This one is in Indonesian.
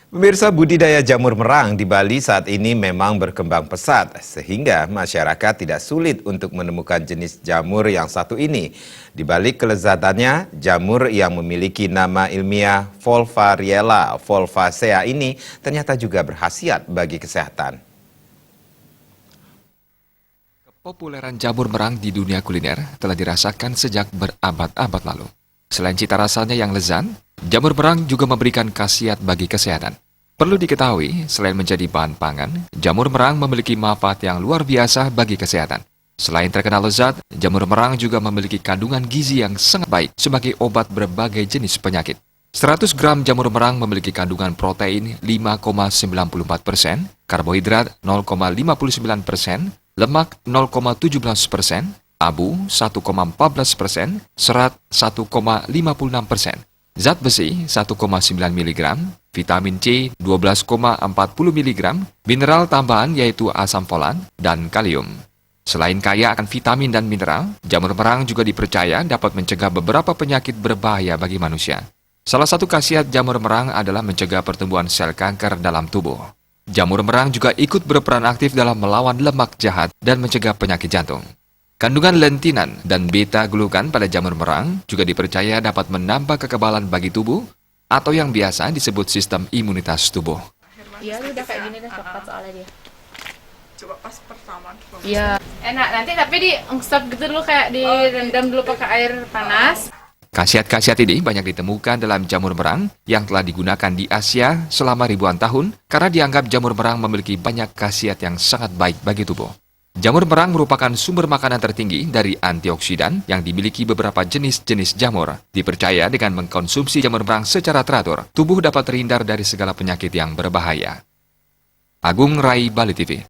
Pemirsa, budidaya jamur merang di Bali saat ini memang berkembang pesat, sehingga masyarakat tidak sulit untuk menemukan jenis jamur yang satu ini. Di balik kelezatannya, jamur yang memiliki nama ilmiah Volvariella volvacea ini ternyata juga berkhasiat bagi kesehatan. Kepopuleran jamur merang di dunia kuliner telah dirasakan sejak berabad-abad lalu. Selain cita rasanya yang lezat, jamur merang juga memberikan khasiat bagi kesehatan. Perlu diketahui, selain menjadi bahan pangan, jamur merang memiliki manfaat yang luar biasa bagi kesehatan. Selain terkenal lezat, jamur merang juga memiliki kandungan gizi yang sangat baik sebagai obat berbagai jenis penyakit. 100 gram jamur merang memiliki kandungan protein 5,94%, karbohidrat 0,59%, lemak 0,17%, abu 1,14%, serat 1,56%, zat besi 1,9 mg, vitamin C 12,40 mg, mineral tambahan yaitu asam folat dan kalium. Selain kaya akan vitamin dan mineral, jamur merang juga dipercaya dapat mencegah beberapa penyakit berbahaya bagi manusia. Salah satu khasiat jamur merang adalah mencegah pertumbuhan sel kanker dalam tubuh. Jamur merang juga ikut berperan aktif dalam melawan lemak jahat dan mencegah penyakit jantung. Kandungan lentinan dan beta-glukan pada jamur merang juga dipercaya dapat menambah kekebalan bagi tubuh atau yang biasa disebut sistem imunitas tubuh. Iya, udah kayak gini deh coklat soalnya dia. Coba pas pertama. Iya, enak nanti tapi di stop gitu dulu kayak direndam dulu pakai air panas. Khasiat-khasiat ini banyak ditemukan dalam jamur merang yang telah digunakan di Asia selama ribuan tahun karena dianggap jamur merang memiliki banyak khasiat yang sangat baik bagi tubuh. Jamur merang merupakan sumber makanan tertinggi dari antioksidan yang dimiliki beberapa jenis-jenis jamur. Dipercaya dengan mengkonsumsi jamur merang secara teratur, tubuh dapat terhindar dari segala penyakit yang berbahaya. Agung Rai, Bali TV.